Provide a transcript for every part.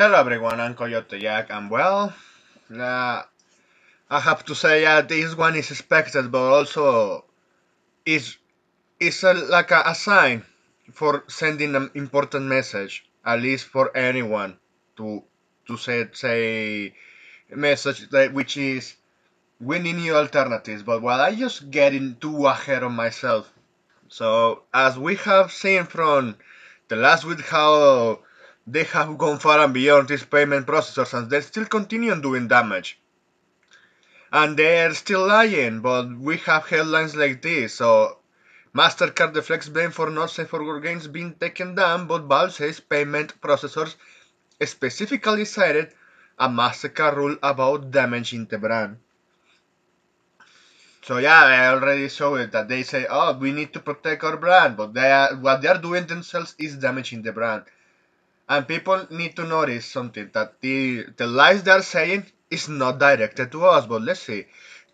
Hello everyone, I'm Coyote Jack, and well, uh, I have to say this one is expected, but also is like a sign for sending an important message, at least for anyone to say a message that which is we need new alternatives. But while I just getting too ahead of myself, so as we have seen from the last week how they have gone far and beyond these payment processors and they still continue doing damage. And they're still lying, but we have headlines like this. So Mastercard deflects blame for not safe for games being taken down, but Valve says payment processors specifically cited a Mastercard rule about damaging the brand. So yeah, I already saw it that they say, oh, we need to protect our brand, but what they are doing themselves is damaging the brand. And people need to notice something that the lies they are saying is not directed to us. But let's see.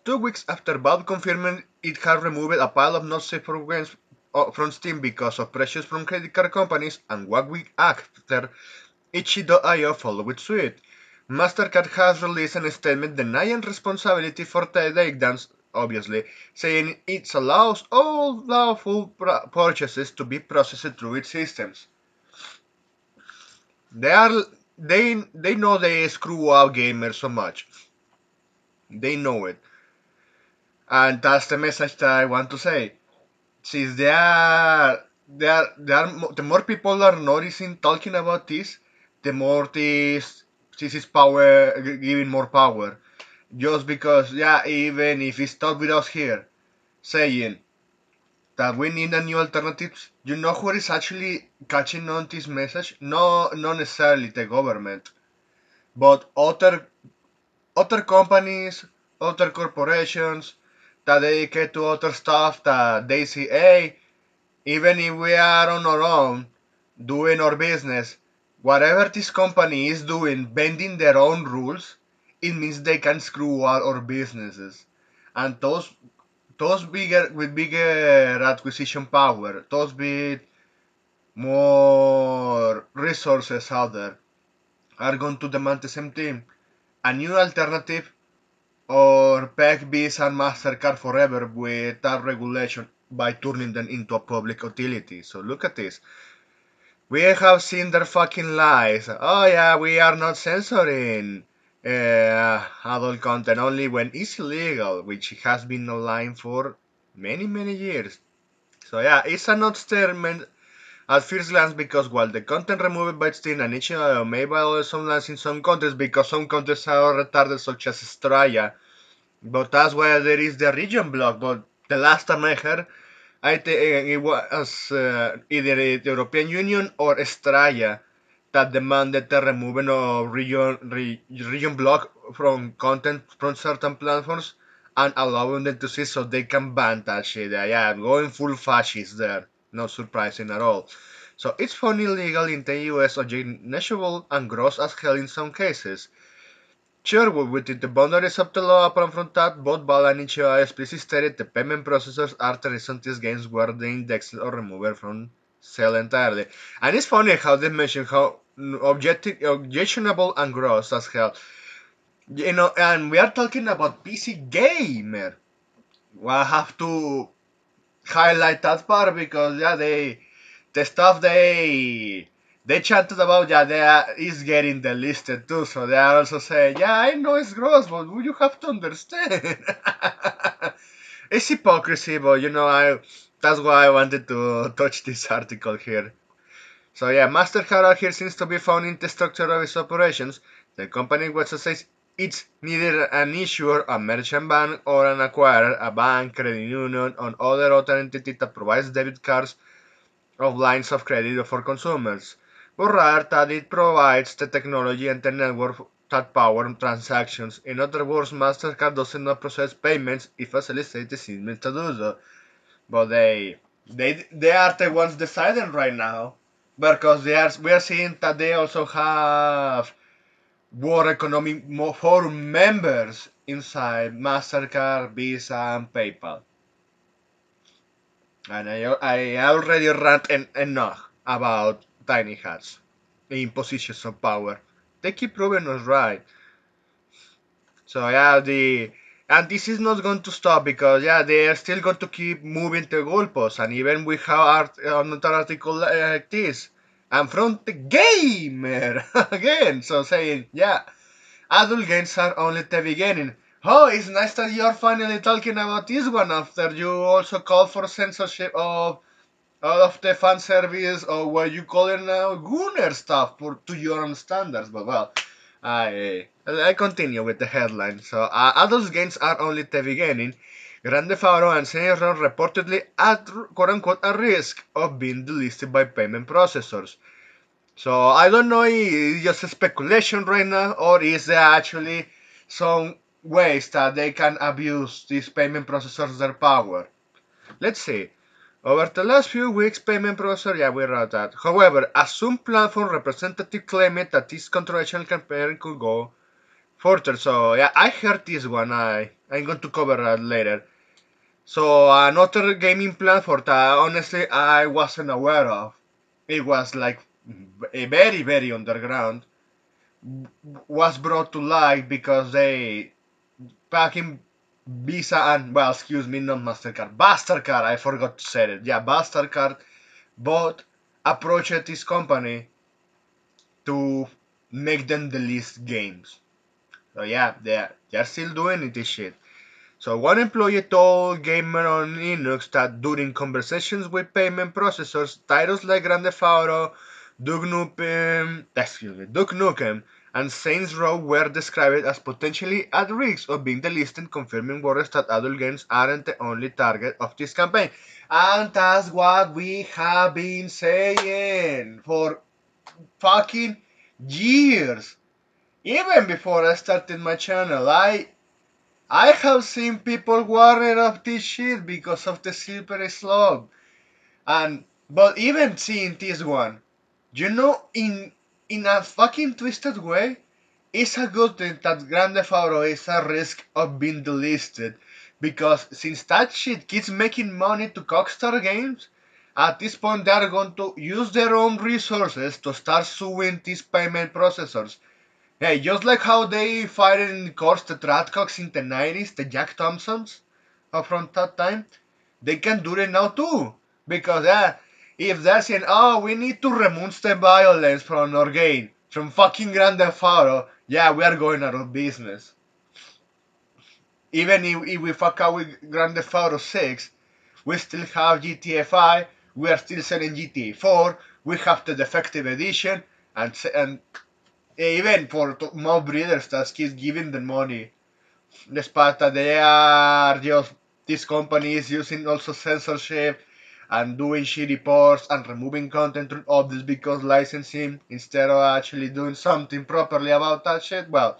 2 weeks after Valve confirming it had removed a pile of not safe for games from Steam because of pressures from credit card companies, and 1 week after, Itchy.io followed suit. Mastercard has released a statement denying responsibility for the takedowns, obviously, saying it allows all lawful purchases to be processed through its systems. They are they know they screw up gamers so much. They know it, and that's the message that I want to say. Since the more people are noticing talking about this, the more this is power giving more power. Just because, yeah, even if it's not with us here saying that we need a new alternatives, you know who is actually catching on this message? No, not necessarily the government, but other companies, other corporations that dedicate to other stuff that they see, hey, even if we are on our own doing our business, whatever this company is doing, bending their own rules, it means they can screw out our businesses. And those bigger with bigger acquisition power, those with more resources out there, are going to demand the same thing. A new alternative or peg Visa and Mastercard forever without regulation by turning them into a public utility. So look at this. We have seen their fucking lies. Oh yeah, we are not censoring adult content only when it's illegal, which has been online for many years. So yeah, it's an statement at first glance because while the content removed by Steam and each may violate some lines in some countries because some countries are retarded such as Australia, but that's why there is the region block. But the last time I heard, I think it was either the European Union or Australia that demanded the removal of region block from content from certain platforms and allowing them to see so they can ban that shit. Yeah, going full fascist there. Not surprising at all. So it's funny illegal in the US, objectionable and gross as hell in some cases. Sure, within the boundaries of the law upon from that, both Ball and Ichigo explicitly stated the payment processors are the reason these games were the indexed or removed from sale entirely. And it's funny how they mention how objectionable and gross as hell. You know, and we are talking about PC gamer. Well, I have to highlight that part because yeah, the stuff they chatted about, yeah, is getting delisted too. So they are also saying, yeah, I know it's gross, but you have to understand. It's hypocrisy, but that's why I wanted to touch this article here. So yeah, Mastercard here seems to be found in the structure of its operations. The company website says it's neither an issuer, a merchant bank, or an acquirer, a bank, credit union, or other entity that provides debit cards of lines of credit for consumers, but rather that it provides the technology and the network that power transactions. In other words, Mastercard does not process payments, it facilitates the system to do so. But they are the ones deciding right now because we are seeing that they also have World Economic Forum members inside Mastercard, Visa, and PayPal. And I already rant enough about tiny hats in positions of power. they keep proving us right. So yeah, the and this is not going to stop because yeah, they are still going to keep moving the goalposts, and even we have another article like this, and from the gamer again, so saying yeah, adult games are only the beginning. Oh, it's nice that you're finally talking about this one after you also called for censorship of all of the fan service or what you call it now, gooner stuff for to your own standards. But well, I continue with the headline. So, adult games are only the beginning. Grand Theft Auto and Saints Row reportedly at quote unquote a risk of being delisted by payment processors. So I don't know if it's just a speculation right now or is there actually some ways that they can abuse these payment processors their power. Let's see. Over the last few weeks, payment processor, yeah, we read that. However, as some platform representative claimed that this controversial campaign could go further. So yeah, I heard this one. I'm going to cover that later. So another gaming platform that honestly I wasn't aware of. It was like a very underground. Was brought to light because they back in Visa and well, excuse me, not Mastercard, Mastercard. I forgot to say it. Yeah, Mastercard but approached this company to make them delist games. So yeah, they're still doing it, this shit. So one employee told Gamer on Linux that during conversations with payment processors, titles like Grand Theft Auto, Duke Nukem, and Saints Row were described as potentially at risk of being delisted, confirming worries that adult games aren't the only target of this campaign. And that's what we have been saying for fucking years. Even before I started my channel, I have seen people warning of this shit because of the silver slug. And but even seeing this one, you know, in a fucking twisted way, it's a good thing that Grand Theft Auto is a risk of being delisted. Because since that shit keeps making money to Rockstar Games, at this point they are going to use their own resources to start suing these payment processors. Hey, just like how they fired in course the Tradcocks in the 90s, the Jack Thompsons from that time, they can do it now too. Because if they're saying, oh, we need to remove the violence from our game, from fucking Grand Theft Auto, yeah, we are going out of business. Even if we fuck out with Grand Theft Auto 6, we still have GTA 5, we are still selling GTA 4, we have the defective edition, and even for mob breeders that keep giving them money, despite that they are just this company is using also censorship and doing shitty ports and removing content from obvious because licensing instead of actually doing something properly about that shit. Well,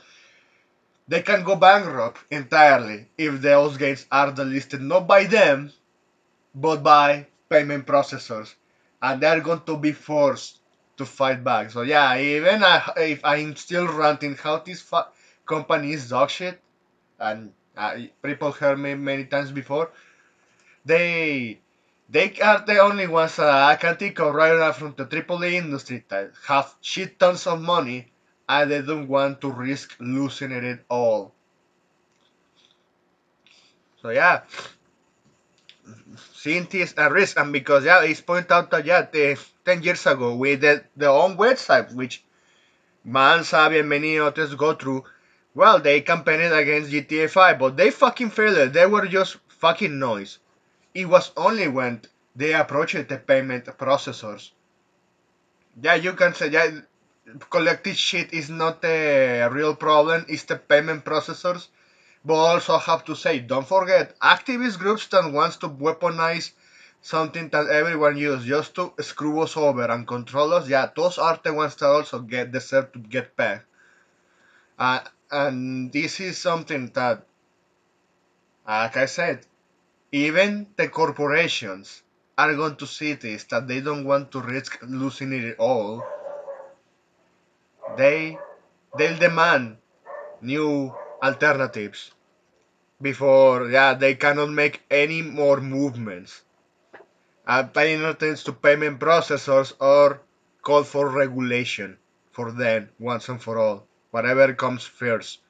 they can go bankrupt entirely if those games are delisted not by them but by payment processors, and they're going to be forced to fight back. So yeah, even if I'm still ranting how this company is dog shit, and people heard me many times before, they they are the only ones I can think of right now from the AAA industry that have shit tons of money and they don't want to risk losing it all. So yeah, seeing this a risk, and because yeah, it's pointed out that yeah, 10 years ago with their own website, which Mansa and many others go through, well, they campaigned against GTA 5, but they fucking failed. They were just fucking noise. It was only when they approached the payment processors. Yeah, you can say, yeah, collective shit is not a real problem, it's the payment processors. But also have to say, don't forget, activist groups that wants to weaponize something that everyone uses just to screw us over and control us, yeah, those are the ones that also deserve to get pegged. Uh, and this is something that, like I said, even the corporations are going to see this, that they don't want to risk losing it all. They they'll demand new alternatives before yeah they cannot make any more movements. Paying attention to payment processors or call for regulation for them once and for all. Whatever comes first.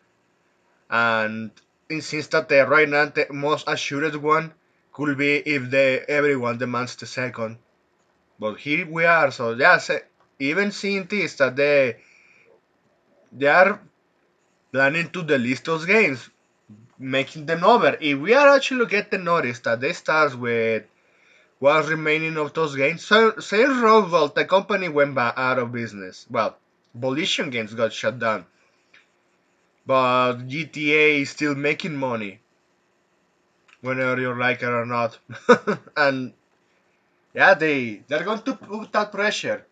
And it seems that right now the most assured one could be if everyone demands the second. But here we are, so yeah, even seeing this that they are planning to delist those games, making them over. If we are actually getting notice that they start with what's remaining of those games, so Saints Row, well, the company went out of business. Well, Volition Games got shut down, but GTA is still making money, whether you like it or not. And yeah, they're going to put that pressure.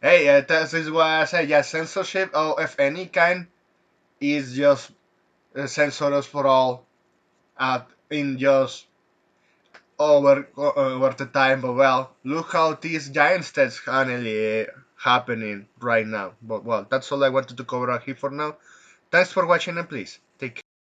Hey, this is why I say, yeah, censorship of any kind is just censor us for all in just over the time. But well, look how these giant steps finally happening right now. But well, that's all I wanted to cover out here for now. Thanks for watching and please take care.